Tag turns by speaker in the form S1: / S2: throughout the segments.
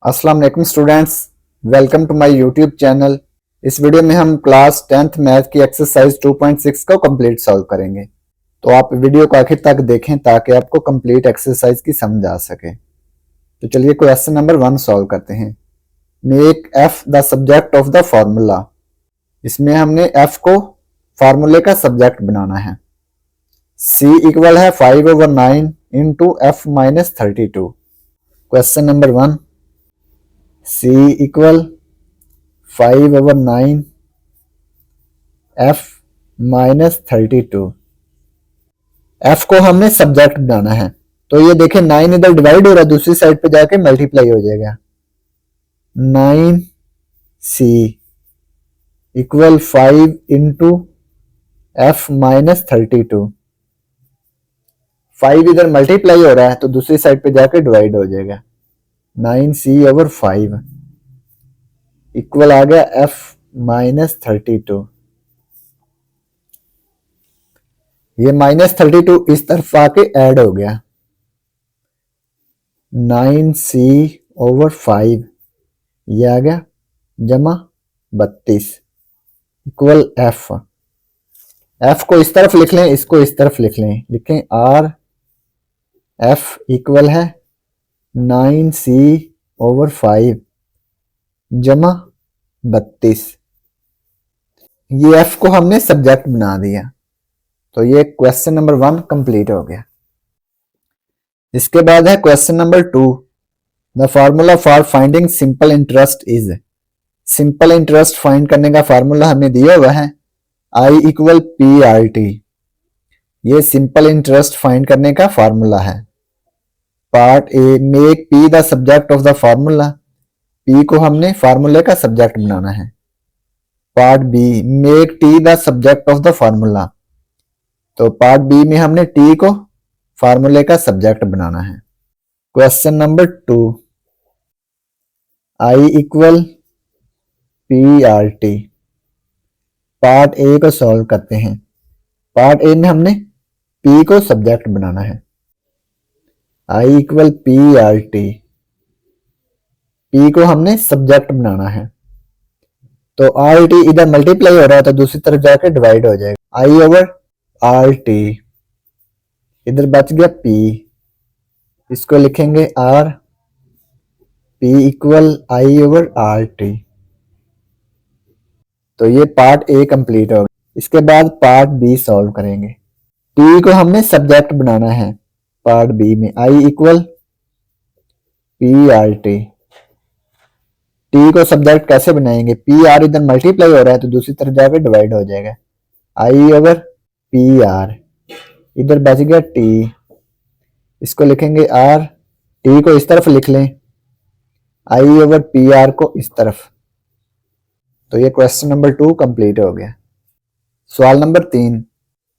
S1: अस्सलाम वालेकुम students, welcome to my YouTube channel. इस वीडियो में हम क्लास 10th मैथ की एक्सरसाइज 2.6 को कंप्लीट सॉल्व करेंगे। तो आप वीडियो को आखिर तक देखें ताकि आपको कंप्लीट एक्सरसाइज की समझ आ सके। तो चलिए क्वेश्चन नंबर 1 सॉल्व करते हैं। Make F the subject of the formula. इसमें हमने एफ को फार्मूले का सब्जेक्ट बनाना है। सी इक्वल है 5/9 into F minus 32। Question number 1, C equal 5/9 F minus 32। F को हमने सब्जेक्ट बनाना है, तो ये देखें 9 इधर डिवाइड हो रहा है, दूसरी साइड पे जाके मल्टीप्लाई हो जाएगा। 9C equal 5 into F minus 32। 5 इधर मल्टीप्लाई हो रहा है तो दूसरी साइड पे जाके डिवाइड हो जाएगा। 9C/5 इक्वल आ गया F माइनस 32। ये माइनस 32 इस तरफ आके ऐड हो गया। 9C/5 ये आ गया जमा 32 इक्वल F। F को इस तरफ लिख लें, इसको इस तरफ लिख लें, लिखें R F इक्वल है 9C/5 जमा 32। ये F को हमने सब्जेक्ट बना दिया, तो ये क्वेश्चन नंबर 1 कंप्लीट हो गया। इसके बाद है question number 2। The formula for finding simple interest is. Simple interest find करने का फार्मूला हमें दिया हुआ है I इक्वल PRT। ये सिंपल इंटरेस्ट फाइंड करने का फार्मूला है। Part A, make P the subject of the formula. P को हमने फार्मूले का सब्जेक्ट बनाना है। Part B, make T the subject of the formula. तो पार्ट बी में हमने T को फार्मूले का सब्जेक्ट बनाना है। Question number 2, I equal PRT। Part A को सॉल्व करते हैं। पार्ट ए में हमने P को सब्जेक्ट बनाना है। I इक्वल PRT, P को हमने सब्जेक्ट बनाना है। तो RT इधर मल्टीप्लाई हो रहा है तो दूसरी तरफ जाकर डिवाइड हो जाएगा। I/RT इधर बच गया P, इसको लिखेंगे R। P equal I/RT। तो ये पार्ट ए कंप्लीट हो गया। इसके बाद पार्ट बी सॉल्व करेंगे। T को हमने सब्जेक्ट बनाना है। पार्ट बी में I इक्वल PRT। T को सब्जेक्ट कैसे बनाएंगे? PR इधर मल्टीप्लाई हो रहा है तो दूसरी तरफ जाकर डिवाइड हो जाएगा। I/PR इधर बच गया T, इसको लिखेंगे R। T को इस तरफ लिख लें, I/PR को इस तरफ। तो ये क्वेश्चन नंबर 2 कंप्लीट हो गया। सवाल number 3,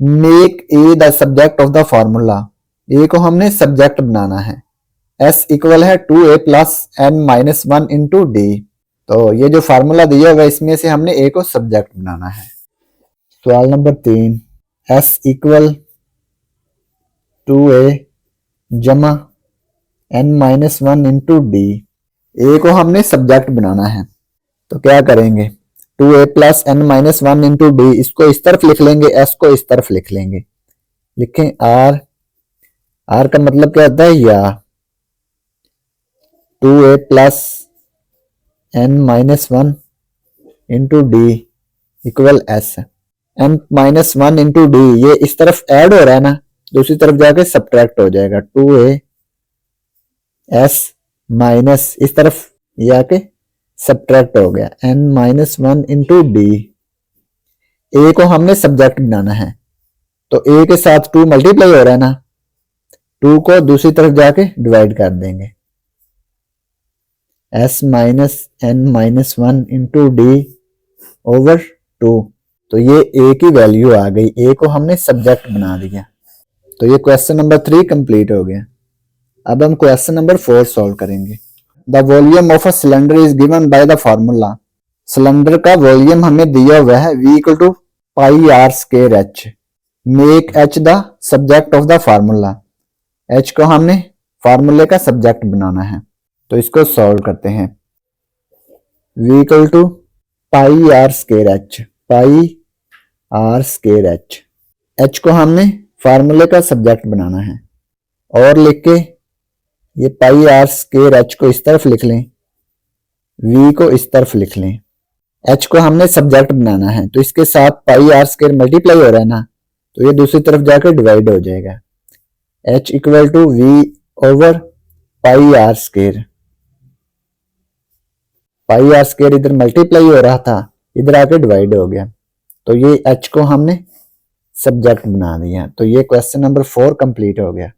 S1: make A the subject of the formula. A को हमने सब्जेक्ट बनाना है। S इक्वल है 2A plus N minus 1 into D। तो ये जो फार्मूला दिया हुआ है इसमें से हमने A को सब्जेक्ट बनाना है। सवाल नंबर 3, S इक्वल 2A जमा N minus 1 into D। A को हमने सब्जेक्ट बनाना है, तो क्या करेंगे? 2A plus N minus 1 into D, इसको इस तरफ लिख लेंगे, S को इस तरफ लिख लेंगे। लिखें R। R का मतलब क्या होता है? या 2A plus N minus 1 into D equal S। N minus 1 into D ये इस तरफ ऐड हो रहा है ना, दूसरी तरफ जाके सब्ट्रैक्ट हो जाएगा। 2A S माइनस इस तरफ जाके सब्ट्रैक्ट हो गया। N minus 1 into D। A को हमने सब्जेक्ट बनाना है, तो A के साथ 2 मल्टीप्लाई हो रहा है ना, 2 को दूसरी तरफ जाके डिवाइड कर देंगे। S minus N minus 1 into D over 2। तो ये A की वैल्यू आ गई, A को हमने सब्जेक्ट बना दिया। तो ये क्वेश्चन नंबर 3 कंप्लीट हो गया। अब हम क्वेश्चन नंबर 4 सॉल्व करेंगे। The volume of a cylinder is given by the formula. Cylinder का वॉल्यूम हमें दिया हुआ है V equal to πr²h। Make H the subject of the formula. H को हमने फार्मूले का सब्जेक्ट बनाना है। तो इसको सॉल्व करते हैं। v equal to pi r square h, pi r square h. H को हमने फार्मूले का सब्जेक्ट बनाना है और लिख के ये पाई आर स्केयर एच को इस तरफ लिख लें, v को इस तरफ लिख लें। h को हमने सब्जेक्ट बनाना है तो इसके साथ पाई आर स्केयर मल्टीप्लाई हो रहा है ना, तो ये दूसरी तरफ जाकर डिवाइड हो जाएगा। h equal to v over pi r square. Pi r square इधर मल्टीप्लाई हो रहा था, इधर आके डिवाइड हो गया, तो ये h को हमने सब्जेक्ट बना दिया। तो ये क्वेश्चन नंबर 4 कंप्लीट हो गया।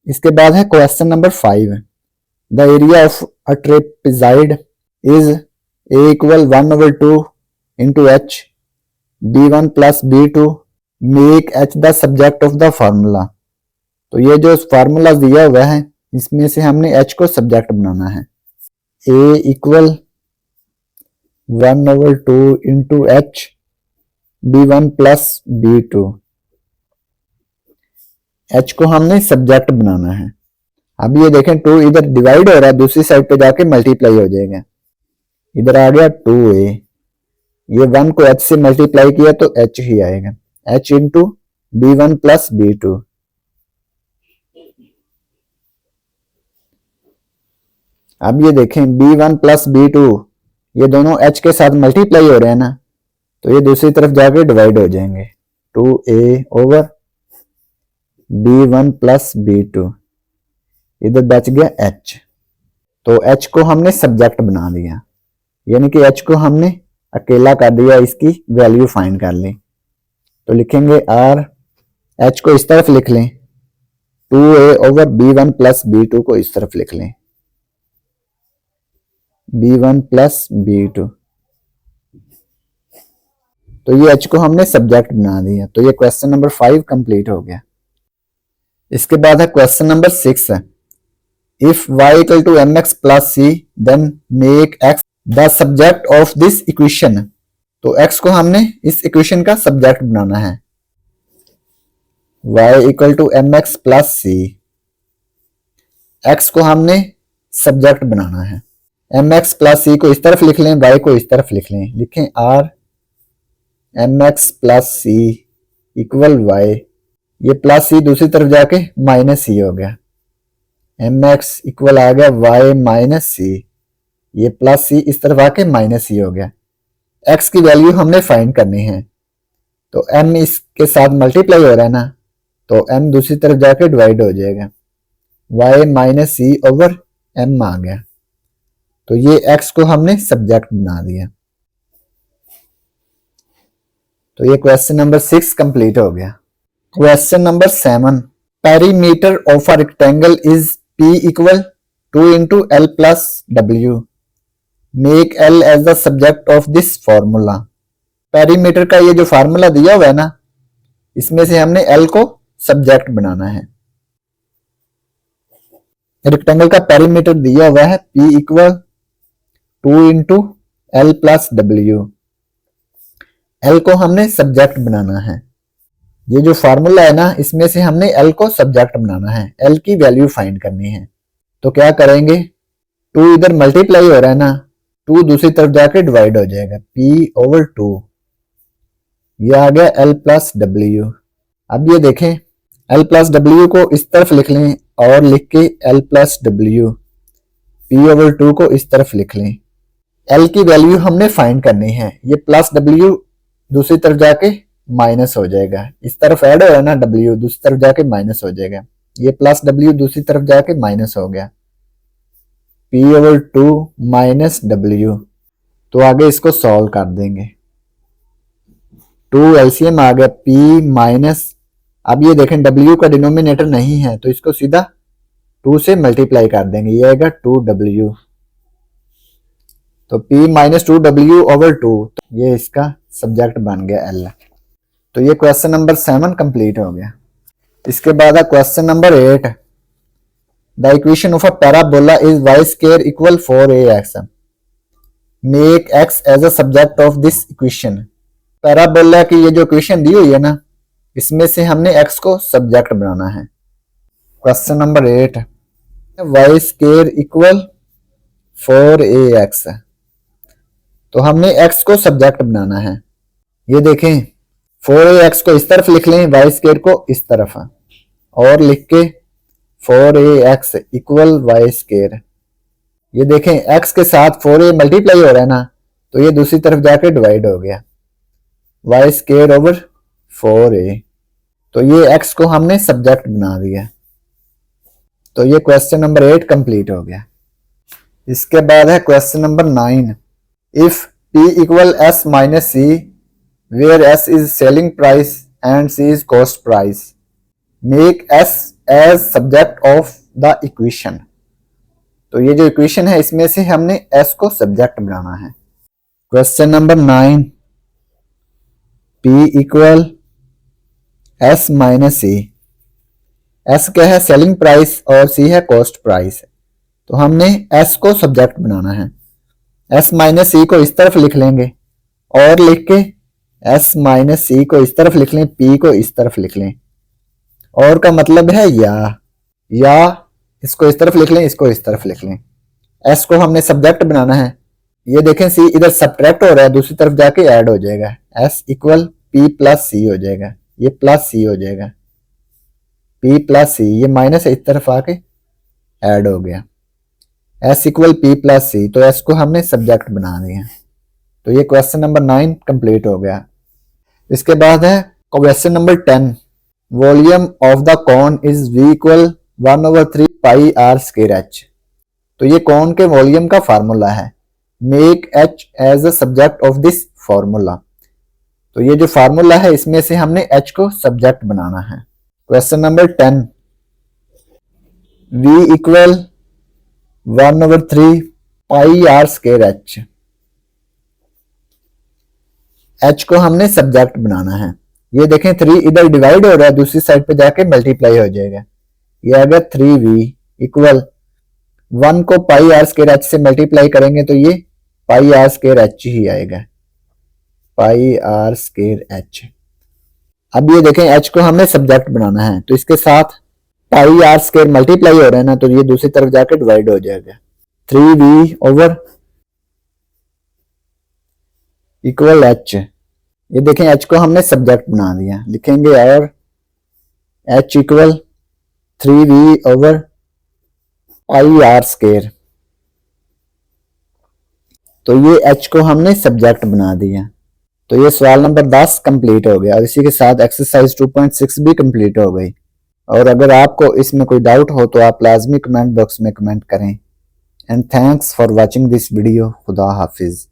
S1: इसके बाद है question number 5। The area of a trapezoid is a equal 1 over 2 into h, b1 plus b2, make h the subject of the formula। तो ये जो फार्मूला दिया हुआ है इसमें से हमने h को सब्जेक्ट बनाना है। a equal 1 over 2 into h, b1 plus b2। h को हमने सब्जेक्ट बनाना है। अब ये देखें 2 इधर डिवाइड हो रहा है, दूसरी साइड पे जाके मल्टीप्लाई हो जाएगा। इधर आ गया 2a, ये 1 को h से मल्टीप्लाई किया तो h ही आएगा, h into b1 plus b2। अब ये देखें b1 प्लस b2 ये दोनों h के साथ मल्टीप्लाई हो रहे हैं ना, तो ये दूसरी तरफ जाके डिवाइड हो जाएंगे। 2a over b1 plus b2, इधर बच गया h, तो h को हमने सब्जेक्ट बना दिया, यानी कि h को हमने अकेला कर दिया, इसकी वैल्यू फाइंड कर ली। तो लिखेंगे r, h को इस तरफ लिख लें, 2a over b1 plus b2 को इस तरफ लिख लें, b1 प्लस b2। तो ये h को हमने सब्जेक्ट बना दिया। तो ये क्वेश्चन नंबर 5 कंप्लीट हो गया। इसके बाद है question number 6। If y equal to mx plus c then make x the subject of this equation. तो x को हमने इस इक्वेशन का सब्जेक्ट बनाना है। y equal to mx plus c, x को हमने सब्जेक्ट बनाना है। mx प्लस c को इस तरफ लिख लें, y को इस तरफ लिख लें, लिखें r mx plus c equal y, ये प्लस c दूसरी तरफ जाके माइनस c हो गया, mx इक्वल आ गया y माइनस c, ये प्लस c इस तरफ आके माइनस c हो गया। x की वैल्यू हमने फाइंड करनी है, तो m इसके साथ मल्टीप्लाई हो रहा है ना, तो m दूसरी तरफ जाके डिवाइड हो जाएगा, y minus c over m आ गया। तो ये x को हमने सब्जेक्ट बना दिया। तो ये क्वेश्चन नंबर 6 कंप्लीट हो गया। Question number 7, perimeter of a rectangle is p equal 2 into L plus W, make L as the subject of this formula. Perimeter का ये जो फार्मूला दिया हुआ है ना, इसमें से हमने L को सब्जेक्ट बनाना है। रेक्टेंगल का पेरीमीटर दिया हुआ है P equal 2 into L plus W, L को हमने सब्जेक्ट बनाना है। ये जो फार्मूला है ना, इसमें से हमने L को सब्जेक्ट बनाना है, L की वैल्यू फाइंड करनी है। तो क्या करेंगे, 2 इधर मल्टीप्लाई हो रहा है ना, 2 दूसरी तरफ जाके डिवाइड हो जाएगा, p ओवर 2, ये आ गया l प्लस डब्ल्यू। अब ये देखें l प्लस डब्ल्यू को इस तरफ लिख लें और लिख के l plus W, p over 2 को इस तरफ लिख लें। l की वैल्यू हमने फाइंड करनी है, ये प्लस w दूसरी तरफ जाके माइनस हो जाएगा, इस तरफ ऐड हो रहा है ना w, दूसरी तरफ जाके माइनस हो जाएगा, ये प्लस w दूसरी तरफ जाके माइनस हो गया, p ओवर 2 माइनस w। तो आगे इसको सॉल्व कर देंगे, 2 एलसीएम आ गया, p माइनस, अब ये देखें w का डिनोमिनेटर नहीं है तो इसको सीधा 2 से मल्टीप्लाई कर देंगे, ये आएगा 2w, तो p माइनस 2w ओवर 2, तो ये इसका सब्जेक्ट बन गया l। तो ये क्वेश्चन नंबर 7 कंप्लीट हो गया। इसके बाद है question number 8, the equation of a parabola is y square equal 4ax, make x as a subject of this equation. Parabola की ये जो इक्वेशन दी हुई है ना, इसमें से हमने x को सब्जेक्ट बनाना है। Question number 8, y square equal 4ax, तो हमने x को सब्जेक्ट बनाना है। ये देखें 4ax को इस तरफ लिख लें, वाई स्केयर को इस तरफ, और लिख के 4ax इक्वल वाई स्केयर। ये देखें x के साथ 4a मल्टीप्लाई हो रहा है ना, तो ये दूसरी तरफ जाके डिवाइड हो गया, वाई स्केयर ओवर 4a। तो ये x को हमने सब्जेक्ट बना दिया। तो ये क्वेश्चन नंबर 8 कंप्लीट हो गया। इसके बाद है question number 9। If p equal s minus c where s is selling price and c is cost price, make s as subject of the equation. तो ये जो इक्वेशन है इसमें से हमने s को सब्जेक्ट बनाना है। Question number 9, p equal s minus C, s क्या है सेलिंग प्राइस और c है कॉस्ट प्राइस, तो हमने s को सब्जेक्ट बनाना है। s माइनस सी को इस तरफ लिख लेंगे और लिख के s माइनस सी को इस तरफ लिख लें, p को इस तरफ लिख लें, और का मतलब है या इसको इस तरफ लिख लें, इसको इस तरफ लिख लें। s को हमने सब्जेक्ट बनाना है। ये देखें c इधर सब्ट्रैक्ट हो रहा है, दूसरी तरफ जाके ऐड हो जाएगा, s इक्वल p प्लस सी हो जाएगा, ये प्लस सी हो जाएगा, p प्लस सी, ये माइनस इस तरफ आके ऐड हो गया, s इक्वल p प्लस सी। तो s को हमने सब्जेक्ट बना दिया। तो ये क्वेश्चन नंबर 9 कंप्लीट हो गया। इसके बाद है question number 10। Volume of the cone is v equal 1/3 pi r square h। तो ये कॉन के वॉल्यूम का फार्मूला है। Make h as a subject of this formula. तो ये जो फार्मूला है इसमें से हमने h को सब्जेक्ट बनाना है। Question number 10, v equal 1/3 pi r square h। h को हमने सब्जेक्ट बनाना है। ये देखें 3 इधर डिवाइड हो रहा है, दूसरी साइड पे जाके मल्टीप्लाई हो जाएगा। ये आएगा 3v इक्वल 1 को पाई आर स्क्वायर h से मल्टीप्लाई करेंगे तो ये पाई आर स्क्वायर h ही आएगा, पाई आर स्क्वायर h। अब ये देखें h को हमने सब्जेक्ट बनाना है, तो इसके साथ पाई आर स्क्वायर मल्टीप्लाई हो रहा है ना, तो ये दूसरी तरफ जाके डिवाइड हो जाएगा, 3v ओवर इक्वल h। ये देखें h को हमने सब्जेक्ट बना दिया, लिखेंगे और h equal 3v over pi r square. तो ये h को हमने सब्जेक्ट बना दिया। तो ये सवाल नंबर 10 कंप्लीट हो गया और इसी के साथ एक्सरसाइज 2.6 भी कंप्लीट हो गई। और अगर आपको इसमें कोई डाउट हो तो आप लाजमी कमेंट बॉक्स में कमेंट करें। And thanks for watching this video. खुदा हाफिज।